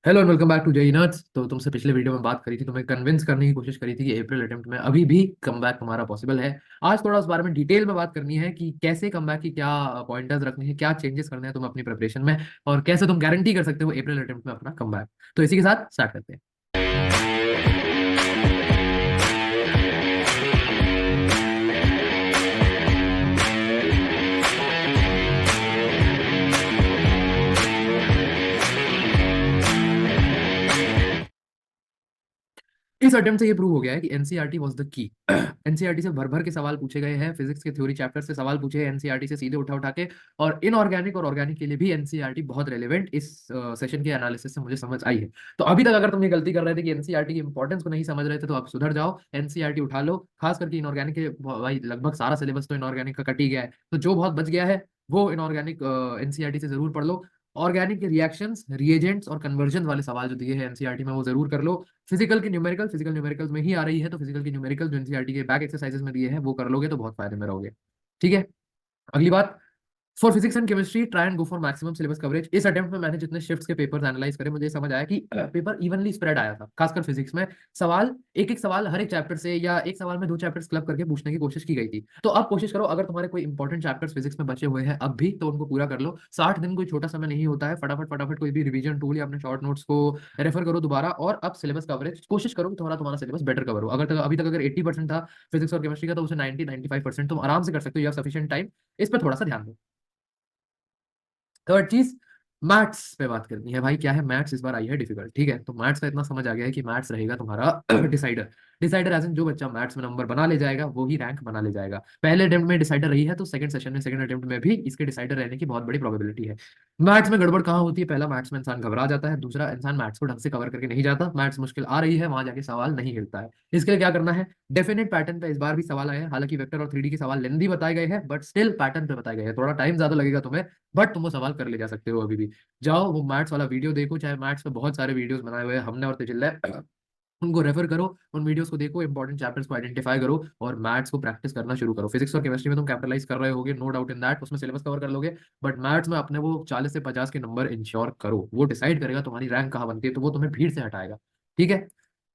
Hello and welcome back to JEE Nerds. तो तुमसे पिछले वीडियो में बात करी थी, तुम्हें कन्विंस करने की कोशिश करी थी कि अप्रैल अटेम्प्ट में अभी भी कमबैक तुम्हारा पॉसिबल है। आज थोड़ा उस बारे में डिटेल में बात करनी है कि कैसे कमबैक की क्या पॉइंटर्स रखने हैं, क्या चेंजेस करने हैं तुम अपनी प्रिपरेशन में, और कैसे तुम गारंटी कर सकते हो अप्रैल अटेम्प्ट में अपना कमबैक। तो इसी के साथ स्टार्ट करते हैं। इस अटेम्प्ट से ये प्रूव हो गया है कि NCERT was the key. NCERT से भर भर के सवाल पूछे गए हैं, फिजिक्स के थ्योरी चैप्टर से सवाल पूछे हैं एनसीईआरटी से सीधे उठा उठा के। और इनऑर्गेनिक और ऑर्गेनिक के लिए भी एनसीईआरटी बहुत रेलेवेंट इस सेशन के एनालिसिस से मुझे समझ आई है। तो अभी तक अगर तुम ये गलती कर रहे थे कि एनसीईआरटी की इंपॉर्टेंस को नहीं समझ रहे थे, तो आप सुधर जाओ, एनसीईआरटी उठा लो। खास करके इनऑर्गेनिक के भाई लगभग सारा सिलेबस तो इनऑर्गेनिक का कट ही गया है, तो जो बहुत बच गया है वो इनऑर्गेनिक एनसीईआरटी से जरूर पढ़ लो। ऑर्गेनिक के रिएक्शंस, रिएजेंट्स और कन्वर्जन वाले सवाल जो दिए हैं एनसीईआरटी में वो जरूर कर लो। फिजिकल न्यूमेरिकल्स में ही आ रही है, तो फिजिकल की न्यूमेरिकल जो एनसीईआरटी के बैक एक्सरसाइजेस में दिए हैं वो कर लोगे तो बहुत फायदे में रहोगे। ठीक है। अगली बात, for physics and chemistry try and go for maximum syllabus coverage. इस अटेम्प्ट में मैंने जितने शिफ्ट्स के पेपर्स एनालाइज करे, मुझे समझ आया कि पेपर इवनली स्प्रेड आया था। खासकर फिजिक्स में सवाल, एक एक सवाल हर एक चैप्टर से, या एक सवाल में दो चैप्टर्स क्लब करके पूछने की कोशिश की गई थी। तो अब कोशिश करो, अगर तुम्हारे कोई इंपॉर्टेंट चैप्टर्स फिजिक्स में बचे हुए हैं अब भी, तो उनको पूरा कर लो। 60 दिन कोई छोटा समय नहीं होता है। फटाफट फटाफट कोई भी रिवीजन टूल या अपने शॉर्ट नोट्स को रेफर करो दोबारा, और अब सिलेबस कवरेज कोशिश करो कि तुम्हारा तुम्हारा सिलेबस बेटर कवर हो। अगर तक अभी तक अगर 80% था फिजिक्स और केमिस्ट्री का, तो उसे 90-95% तुम आराम से कर सकते हो। You have sufficient time. इस पर थोड़ा सा ध्यान दो। थर्ड चीज, मैथ्स पे बात करनी है भाई। क्या है, मैथ्स इस बार आई है डिफिकल्ट। ठीक है, तो मैथ्स का इतना समझ आ गया है कि मैथ्स रहेगा तुम्हारा डिसाइडर। डिसाइडर एज इन जो बच्चा मैथ्स में नंबर बना ले जाएगा वो ही रैंक बना ले जाएगा। पहले अटेम्प्ट में डिसाइडर रही है, तो सेकंड सेशन में, सेकंड अटेम्प्ट में भी इसके डिसाइडर रहने की बहुत बड़ी प्रोबेबिलिटी है। मैथ्स में गड़बड़ कहाँ होती है? पहला, मैथ्स में इंसान घबरा जाता है। दूसरा, इंसान मैथ्स को ढंग से कवर करके नहीं जाता। मैथ्स मुश्किल आ रही है, वहां जाके सवाल नहीं हिलता है। इसके लिए क्या करना है? डेफिनेट पैटर्न पे इस बार भी सवाल आए हैं। हालांकि वेक्टर और 3D के सवाल लेंदी बताए गए हैं, बट स्टिल पैटर्न पे बताए गए हैं। थोड़ा टाइम ज्यादा लगेगा तुम्हें, बट तुम वो सवाल कर ले जा सकते हो अभी भी। जाओ वो मैथ्स वाला वीडियो देखो, चाहे मैथ्स पे बहुत सारे वीडियोस बनाए हुए हैं हमने और तेजिल्ला, उनको रेफर करो, उन वीडियोस को देखो, इंपॉर्टेंट चैप्टर्स को आइडेंटिफाई करो और मैथ्स को प्रैक्टिस करना शुरू करो। फिजिक्स और केमिस्ट्री में तुम कैपिटलाइज कर रहे होगे, नो डाउट इन दैट, उसमें सिलेबस कवर कर लोगे। बट मैथ्स में अपने वो 40 से 50 के नंबर इंश्योर करो। वो डिसाइड करेगा तुम्हारी रैंक कहाँ बनती है, तो वो तुम्हें भीड़ से हटाएगा। ठीक है।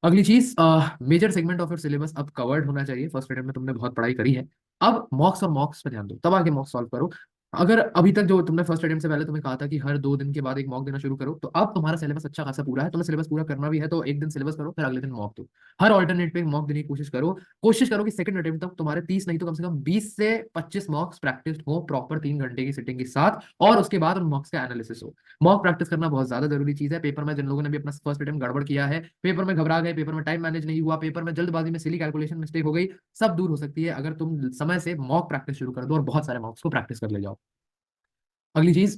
अगली चीज, major segment of your syllabus अब कवर्ड होना चाहिए। फर्स्ट अटेम्प्ट में तुमने बहुत पढ़ाई करी है, अब मॉक्स और मॉक्स पे ध्यान दो, तब आगे मॉक्स सॉल्व करो। अगर अभी तक जो तुमने फर्स्ट अटेम्प्ट से पहले तुम्हें कहा था कि हर 2 दिन के बाद एक मॉक देना शुरू करो, तो अब तुम्हारा सिलेबस अच्छा खासा पूरा है, तुम्हें सिलेबस पूरा करना भी है, तो एक दिन सिलेबस करो, फिर अगले दिन मॉक दो। हर ऑल्टरनेट पे मॉक देने की कोशिश करो। कोशिश करो कि सेकंड अटेम्प्ट तक तुम्हारे 30 नहीं तो कम से कम 20 से 25 मॉक्स प्रैक्टिस हो, प्रॉपर 3 घंटे की सिटिंग के साथ, और उसके बाद उन मॉक्स का एनालिसिस हो। मॉक प्रैक्टिस करना बहुत ज्यादा जरूरी चीज है। पेपर में जिन लोगों ने भी अपना फर्स्ट अटेम्प्ट गड़बड़ किया है, पेपर में घबरा गए, पेपर में टाइम मैनेज नहीं हुआ, पेपर में जल्दबाजी में सिली कैलकुलेशन मिस्टेक हो गई, सब दूर हो सकती है अगर तुम समय से मॉक प्रैक्टिस शुरू कर दो और बहुत सारे मॉक्स को प्रैक्टिस कर ले जाओ। अगली चीज,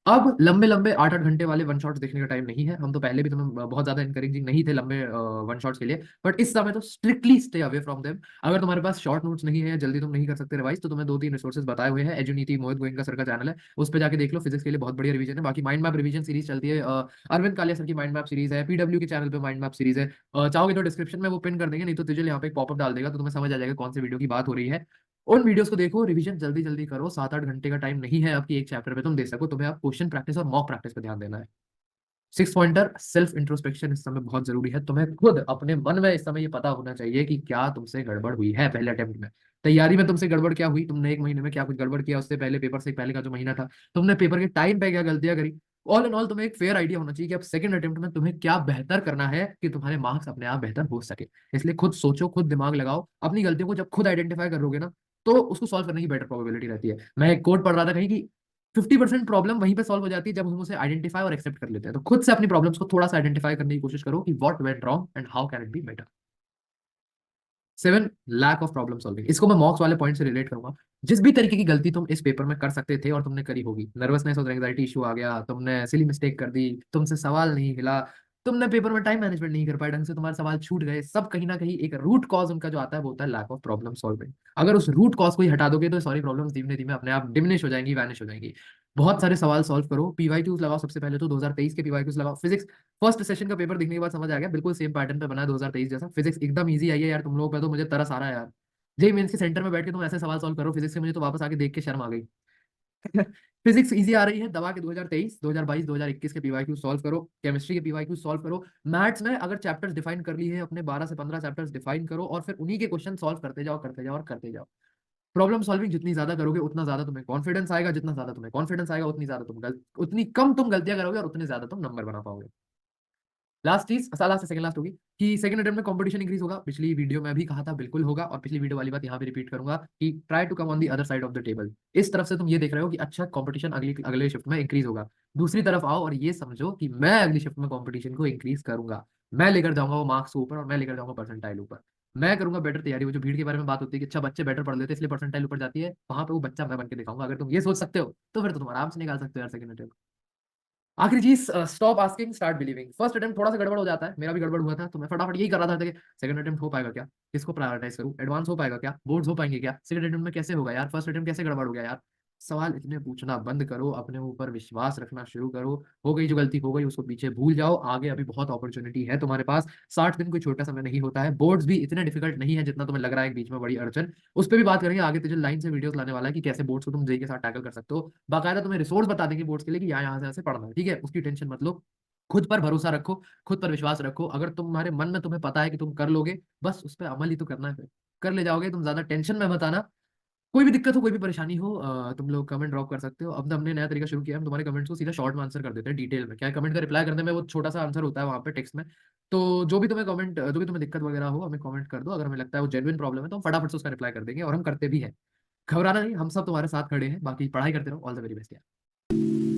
अब लंबे लंबे 8-8 घंटे वाले वन शॉट्स देखने का टाइम नहीं है। हम तो पहले भी तुम्हें बहुत ज्यादा इंकरेजिंग नहीं थे लंबे वन शॉट्स के लिए, बट इस समय तो strictly stay away from them. अगर तुम्हारे पास शॉर्ट नोट्स नहीं है या जल्दी तुम नहीं कर सकते रिवाइज, तो तुम्हें 2-3 रिसोर्सेज बताए हुए हैं। एजुनीति, मोहित गोइंका सर का चैनल है, उस पर जाके देख लो। फिजिक्स के लिए बहुत बढ़िया रिवीजन है। बाकी माइंड मैप रिवीजन सीरीज चलती है, अरविंद कालिया सर की माइंड मैप सीरीज है, पीडब्ल्यू के चैनल पे माइंड मैप सीरीज है। चाहोगे तो डिस्क्रिप्शन में वो पिन कर देंगे, नहीं तो तुझे यहाँ पे एक पॉपअप डाल देगा, तो तुम्हें समझ आ जाएगा कौन सी वीडियो की बात हो रही है। उन वीडियोस को देखो, रिवीजन जल्दी जल्दी करो। 7-8 घंटे का टाइम नहीं है आपकी एक चैप्टर पे तुम दे सको, तुम्हें आप क्वेश्चन प्रैक्टिस और मॉक प्रैक्टिस पे ध्यान देना है। सिक्स पॉइंटर, सेल्फ इंट्रोस्पेक्शन इस समय बहुत जरूरी है। तुम्हें खुद अपने मन में इस समय ये पता होना चाहिए कि क्या तुमसे गड़बड़ हुई है पहले अटेम्प्ट में। तैयारी में तुमसे गड़बड़ क्या हुई, तुमने एक महीने में क्या कुछ गड़बड़ किया, उससे पहले पेपर से पहले का जो महीना था, तुमने पेपर के टाइम पे क्या गलतियां करी। ऑल इन ऑल तुम्हें एक फेयर आइडिया होना चाहिए कि अब सेकंड अटेम्प्ट में तुम्हें क्या बेहतर करना है कि तुम्हारे मार्क्स अपने आप बेहतर हो सके। इसलिए खुद सोचो, खुद दिमाग लगाओ। अपनी गलतियों को जब खुद आइडेंटिफाई करोगे ना, तो उसको सॉल्व करने की बेटर प्रोबेबिलिटी रहती है। मैं एक कोट पढ़ रहा था कहीं कि 50% प्रॉब्लम वहीं पे सॉल्व हो जाती है जब हम उसे आइडेंटिफाई और एक्सेप्ट कर लेते हैं। तो खुद से अपनी प्रॉब्लम्स को थोड़ा सा आइडेंटिफाई करने की कोशिश करो कि what went wrong and how can it be better. 7, lack of problem solving. इसको मैं मॉक्स वाले पॉइंट से रिलेट करूंगा। जिस भी तरीके की गलती तुम इस पेपर में कर सकते थे और तुमने करी होगी, नर्वसनेस और एंग्जाइटी इशू आ गया, तुमने सिली मिस्टेक कर दी, तुमसे सवाल नहीं हिला, तुमने पेपर में टाइम मैनेजमेंट नहीं कर पाया ढंग से, तुम्हारे सवाल छूट गए, सब कहीं ना कहीं एक रूट कॉज उनका जो आता है वो होता है लैक ऑफ प्रॉब्लम सॉल्विंग। अगर उस रूट कॉज को ही हटा दोगे तो सारी प्रॉब्लम्स धीमे धीमे अपने आप डिमिनिश हो जाएंगी, वैनिश हो जाएंगी। बहुत सारे सवाल सॉल्व करो, पीवाईक्यूज लगाओ। सबसे पहले तो 2023 के पीवाईक्यूज लगाओ। फिजिक्स फर्स्ट सेशन का पेपर देखने के बाद समझ आ गया, बिल्कुल सेम पैटर्न पे बना है 2023 जैसा। फिजिक्स एकदम इजी आई है यार तुम लोगों पे, तो मुझे तरस आ रहा है यार। जेई मेंस के सेंटर में बैठ के तुम ऐसे सवाल सॉल्व करो फिजिक्स के, मुझे तो वापस आके देख के शर्म आ गई। फिजिक्स इजी आ रही है दबा के 2023, 2022, 2021 के पीवाईक्यू सॉल्व करो, केमिस्ट्री के पीवाईक्यू सॉल्व करो। मैथ्स में अगर चैप्टर्स डिफाइन कर लिए हैं अपने 12 से 15 चैप्टर्स डिफाइन करो और फिर उन्हीं के क्वेश्चन सॉल्व करते जाओ, करते जाओ और करते जाओ। प्रॉब्लम सॉल्विंग जितनी ज्यादा करोगे उतना ज्यादा तुम्हें कॉन्फिडेंस आएगा, जितना ज्यादा तुम्हें कॉन्फिडेंस आएगा उतनी कम तुम गलतियां करोगे और उतने ज्यादा तुम नंबर बना पाओगे। लास्ट चीज, लास्ट से सेकंड लास्ट होगी कि सेकंड अटेम्प्ट में कंपटीशन इंक्रीज होगा। पिछली वीडियो में भी कहा था, बिल्कुल होगा, और पिछली वीडियो वाली बात यहाँ पे रिपीट करूंगा कि try to come on the other side of the table. इस तरफ से तुम ये देख रहे हो कि अच्छा कंपटीशन अगली अगले शिफ्ट में इंक्रीज होगा, दूसरी तरफ आओ और ये समझो कि मैं अगली शिफ्ट में कंपटीशन को इंक्रीज करूंगा। मैं लेकर जाऊंगा वो मार्क्स ऊपर और मैं लेकर जाऊंगा परसेंटाइल ऊपर। मैं करूंगा बेटर तैयारी। वो जो भीड़ के बारे में बात होती है कि अच्छा बच्चे बेटर पढ़ लेते हैं इसलिए परसेंटाइल ऊपर जाती है, वहां पे वो बच्चा मैं बन के दिखाऊंगा। अगर तुम ये सोच सकते हो तो फिर तो तुम आराम से निकाल सकते हो यार सेकंड अटेम्प्ट। आखिरी चीज, stop asking start believing. First attempt थोड़ा सा गड़बड़ हो जाता है, मेरा भी गड़बड़ हुआ था, तो मैं फटाफट यही कर रहा था कि सेकंड अटेम्प्ट हो पाएगा क्या, किसको प्रायोरिटाइज करूं, एडवांस हो पाएगा क्या, बोर्ड्स हो पाएंगे क्या, सेकंड अटेम्प्ट में कैसे होगा यार, फर्स्ट अटेम्प्ट कैसे गड़बड़ हो गया यार। सवाल इतने पूछना बंद करो, अपने ऊपर विश्वास रखना शुरू करो। हो गई जो गलती हो गई उसको पीछे भूल जाओ, आगे अभी बहुत अपॉर्चुनिटी है तुम्हारे पास। 60 दिन कोई छोटा समय नहीं होता है, बोर्ड्स भी इतने डिफिकल्ट नहीं है जितना तुम्हें लग रहा है बीच में बड़ी अड़चन। उस पर भी बात करेंगे आगे, तुझे लाइन से वीडियोस लाने वाला है कि कैसे बोर्ड्स को तुम जेई के साथ टैकल कर सकते हो। बाकायदा तुम्हें रिसोर्स बता देंगे बोर्ड्स के लिए कि यहाँ यहाँ से पढ़ना है, ठीक है, उसकी टेंशन मत लो। खुद पर भरोसा रखो, खुद पर विश्वास रखो। अगर तुम्हारे मन में तुम्हें पता है कि तुम कर लोगे, बस उस पर अमल ही तो करना है, फिर कर ले जाओगे तुम। ज्यादा टेंशन में मत आना। कोई भी दिक्कत हो, कोई भी परेशानी हो, तुम लोग कमेंट ड्रॉप कर सकते हो। अब हमने नया तरीका शुरू किया है, हम तुम्हारे कमेंट्स को सीधा शॉर्ट में आंसर कर देते हैं, डिटेल में। क्या है, कमेंट का रिप्लाई करने में वो छोटा सा आंसर होता है वहाँ पे टेक्स्ट में। तो जो भी तुम्हें कमेंट, जो भी तुम्हें दिक्कत वगैरह हो हमें कमेंट कर दो। अगर हमें लगता है वो जेन्युइन प्रॉब्लम है तो हम फटाफट से उसका रिप्लाई कर देंगे, और हम करते भी हैं। घबराना नहीं, हम सब तुम्हारे साथ खड़े हैं। बाकी पढ़ाई करते रहो। All the very best.